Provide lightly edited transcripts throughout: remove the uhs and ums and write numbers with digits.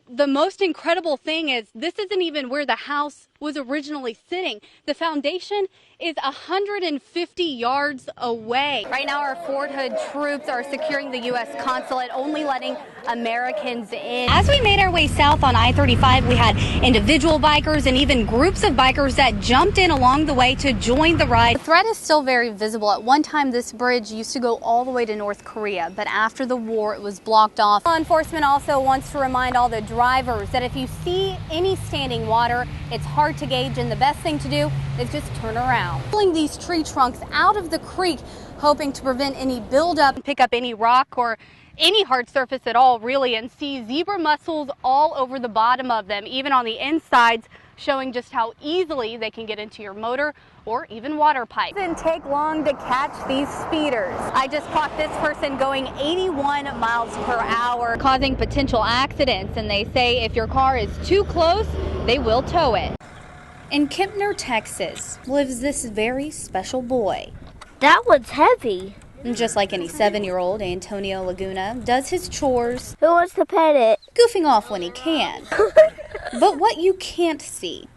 the most incredible thing is this isn't even where the house was originally sitting. The foundation is 150 yards away. Right now, our Fort Hood troops are securing the U.S. consulate, only letting Americans in. As we made our way south on I-35, we had individual bikers and even groups of bikers that jumped in along the way to join the ride. The threat is still very visible. At one time, this bridge used to go all the way to North Korea, but after the war, it was blocked off. Law enforcement also wants to remind all the drivers that if you see any standing water, it's hard to gauge, and the best thing to do is just turn around. Pulling these tree trunks out of the creek, hoping to prevent any buildup, pick up any rock or any hard surface at all, really, and see zebra mussels all over the bottom of them, even on the insides, showing just how easily they can get into your motor or even water pipe. It didn't take long to catch these speeders. I just caught this person going 81 miles per hour, causing potential accidents, and they say if your car is too close, they will tow it. In Kempner, Texas, lives this very special boy. That one's heavy. Just like any 7-year-old, Antonio Laguna does his chores. Who wants to pet it? Goofing off when he can. But what you can't see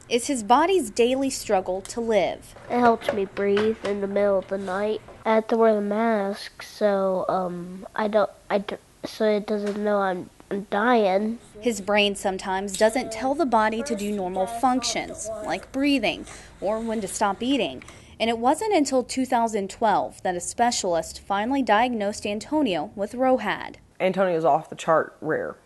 is his body's daily struggle to live. It helps me breathe in the middle of the night. I have to wear the mask so so it doesn't know I'm dying. His brain sometimes doesn't tell the body to do normal functions, like breathing or when to stop eating. And it wasn't until 2012 that a specialist finally diagnosed Antonio with ROHAD. Antonio's off the chart rare.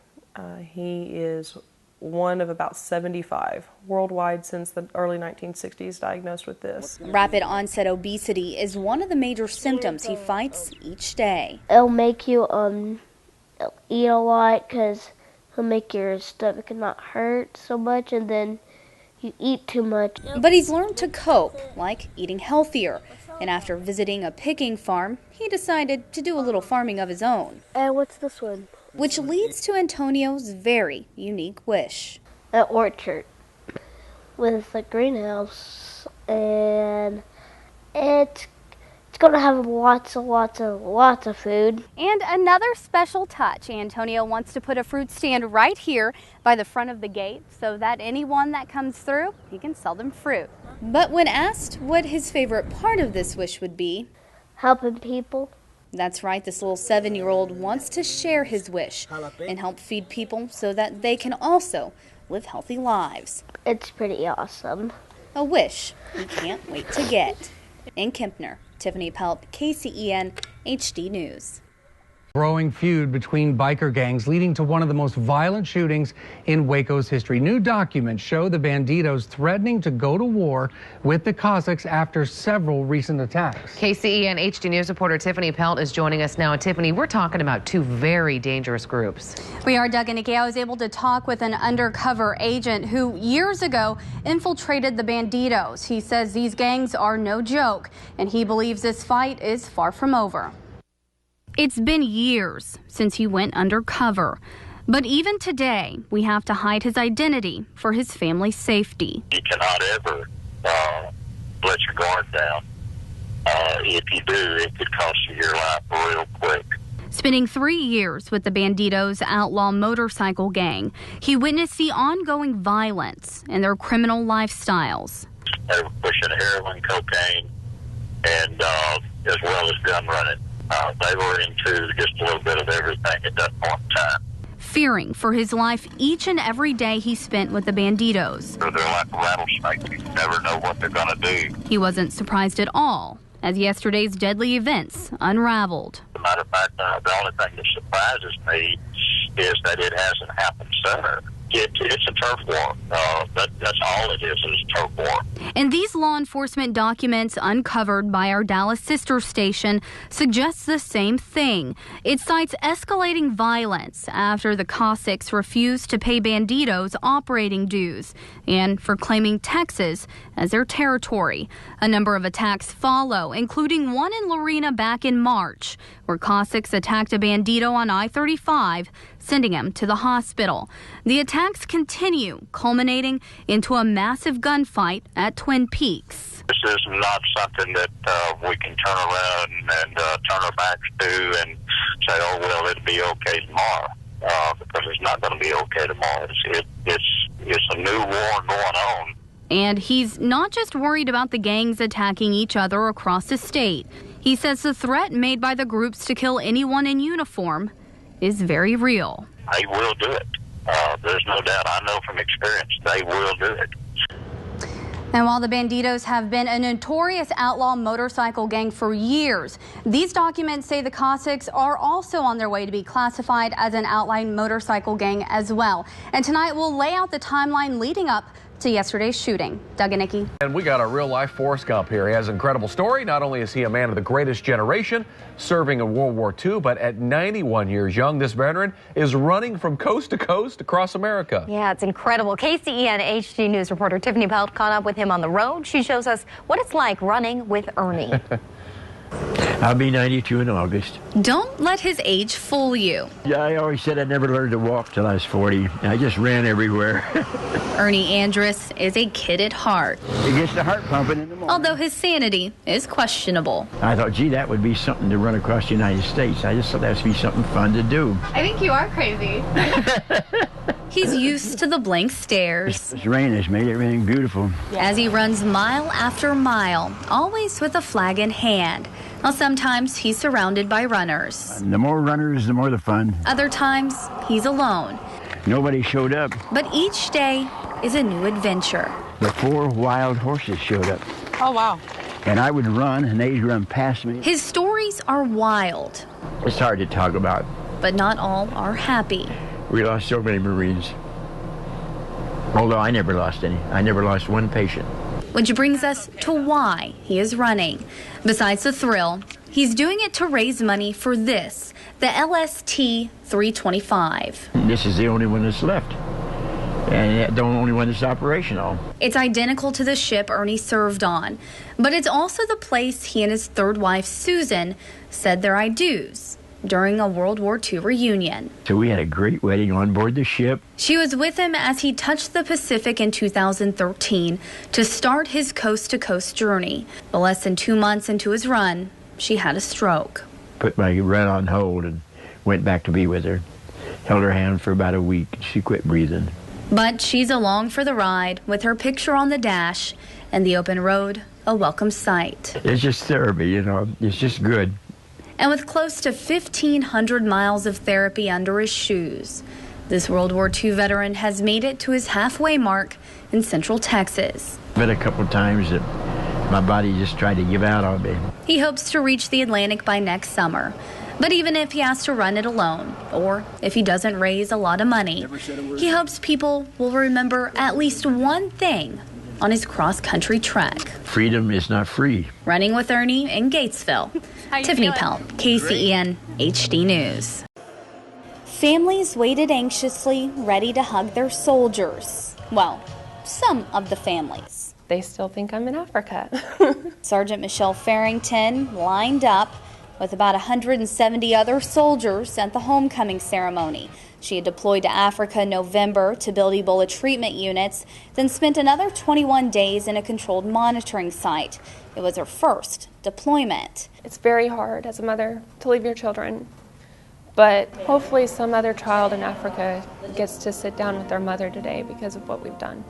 He is one of about 75 worldwide since the early 1960s diagnosed with this. Rapid onset obesity is one of the major symptoms he fights each day. It'll make you eat a lot because it'll make your stomach not hurt so much, and then you eat too much. But he's learned to cope, like eating healthier. And after visiting a picking farm, he decided to do a little farming of his own. And what's this one? Which leads to Antonio's very unique wish. An orchard with a greenhouse, and it's going to have lots of food. And another special touch, Antonio wants to put a fruit stand right here by the front of the gate so that anyone that comes through, he can sell them fruit. But when asked what his favorite part of this wish would be, helping people. That's right, this little 7-year-old wants to share his wish and help feed people so that they can also live healthy lives. It's pretty awesome. A wish he can't wait to get. In Kempner, Tiffany Pelt, KCEN HD News. Growing feud between biker gangs leading to one of the most violent shootings in Waco's history. New documents show the banditos threatening to go to war with the Cossacks after several recent attacks. KCEN HD News reporter Tiffany Pelt is joining us now. Tiffany, we're talking about two very dangerous groups. We are, Doug and Nikki. I was able to talk with an undercover agent who years ago infiltrated the banditos. He says these gangs are no joke, and he believes this fight is far from over. It's been years since he went undercover, but even today, we have to hide his identity for his family's safety. You cannot ever let your guard down. If you do, it could cost you your life real quick. Spending 3 years with the Banditos outlaw motorcycle gang, he witnessed the ongoing violence and their criminal lifestyles. They were pushing heroin, cocaine, and as well as gun running. They were into just a little bit of everything at that point in time. Fearing for his life each and every day he spent with the Banditos. They're like a rattlesnake. You never know what they're going to do. He wasn't surprised at all as yesterday's deadly events unraveled. As a matter of fact, the only thing that surprises me is that it hasn't happened sooner. It's a turf war. That's all it is a turf war. And these law enforcement documents uncovered by our Dallas sister station suggests the same thing. It cites escalating violence after the Cossacks refused to pay Banditos operating dues and for claiming Texas as their territory. A number of attacks follow, including one in Lorena back in March, where Cossacks attacked a Bandito on I-35, sending him to the hospital. The attacks continue, culminating into a massive gunfight at Twin Peaks. This is not something that we can turn around and turn our backs to and say, oh, well, it'll be okay tomorrow. because it's not going to be okay tomorrow. It's a new war going on. And he's not just worried about the gangs attacking each other across the state. He says the threat made by the groups to kill anyone in uniform is very real. They will do it. There's no doubt. I know from experience they will do it. And while the Banditos have been a notorious outlaw motorcycle gang for years, these documents say the Cossacks are also on their way to be classified as an outlaw motorcycle gang as well. And tonight we'll lay out the timeline leading up to yesterday's shooting. Doug and Nikki. And we got a real-life Forrest Gump here. He has an incredible story. Not only is he a man of the greatest generation, serving in World War II, but at 91 years young, this veteran is running from coast to coast across America. Yeah, it's incredible. KCEN HD News reporter Tiffany Pelt caught up with him on the road. She shows us what it's like running with Ernie. I'll be 92 in August. Don't let his age fool you. Yeah, I always said I never learned to walk till I was 40. I just ran everywhere. Ernie Andrus is a kid at heart, It gets the heart pumping in the morning. although his sanity is questionable. I thought, gee, that would be something to run across the United States. I just thought that would be something fun to do. I think you are crazy. He's used to the blank stares. This rain has made everything beautiful. As he runs mile after mile, always with a flag in hand. Now, sometimes he's surrounded by runners. The more runners, the more the fun. Other times, he's alone. Nobody showed up. But each day is a new adventure. The 4 wild horses showed up. Oh, wow. And I would run, and they'd run past me. His stories are wild, It's hard to talk about. but not all are happy. We lost so many Marines. Although I never lost any. I never lost one patient. Which brings us to why he is running. Besides the thrill, he's doing it to raise money for this, the LST 325. This is the only one that's left. And the only one that's operational. It's identical to the ship Ernie served on, but it's also the place he and his third wife, Susan, said their I do's during a World War II reunion. So we had a great wedding on board the ship. She was with him as he touched the Pacific in 2013 to start his coast-to-coast journey. But less than 2 months into his run, she had a stroke. Put my run on hold and went back to be with her. Held her hand for about a week. She quit breathing. But she's along for the ride with her picture on the dash and the open road a welcome sight. It's just therapy, you know. It's just good. And with close to 1,500 miles of therapy under his shoes, this World War II veteran has made it to his halfway mark in Central Texas. But a couple times that my body just tried to give out on me. He hopes to reach the Atlantic by next summer. But even if he has to run it alone, or if he doesn't raise a lot of money, he hopes people will remember at least one thing on his cross-country trek. Freedom is not free. Running with Ernie in Gatesville. Tiffany Pelt, KCEN HD News. Families waited anxiously, ready to hug their soldiers. Well, some of the families. They still think I'm in Africa. Sergeant Michelle Farrington lined up with about 170 other soldiers at the homecoming ceremony. She had deployed to Africa in November to build Ebola treatment units, then spent another 21 days in a controlled monitoring site. It was her first deployment. It's very hard as a mother to leave your children, but hopefully some other child in Africa gets to sit down with their mother today because of what we've done.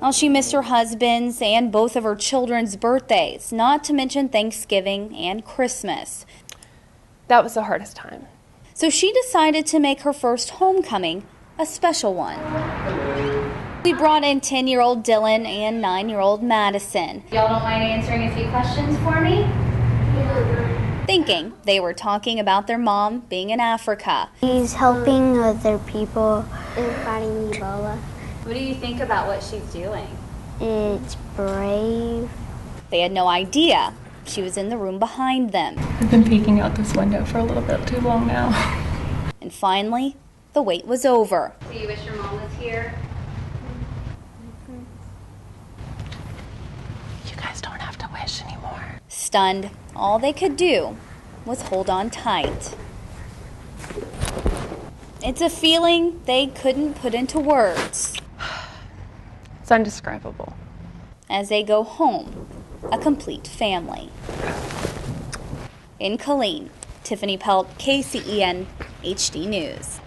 Well, she missed her husband's and both of her children's birthdays, not to mention Thanksgiving and Christmas. That was the hardest time. So she decided to make her first homecoming a special one. We brought in 10-year-old Dylan and 9-year-old Madison. Y'all don't mind answering a few questions for me? Thinking they were talking about their mom being in Africa. He's helping other people in fighting Ebola. What do you think about what she's doing? It's brave. They had no idea she was in the room behind them. I've been peeking out this window for a little bit too long now. And finally, the wait was over. Do you wish your mom was here? You guys don't have to wish anymore. Stunned, all they could do was hold on tight. It's a feeling they couldn't put into words. It's indescribable. As they go home, a complete family. In Killeen, Tiffany Pelt, KCEN HD News.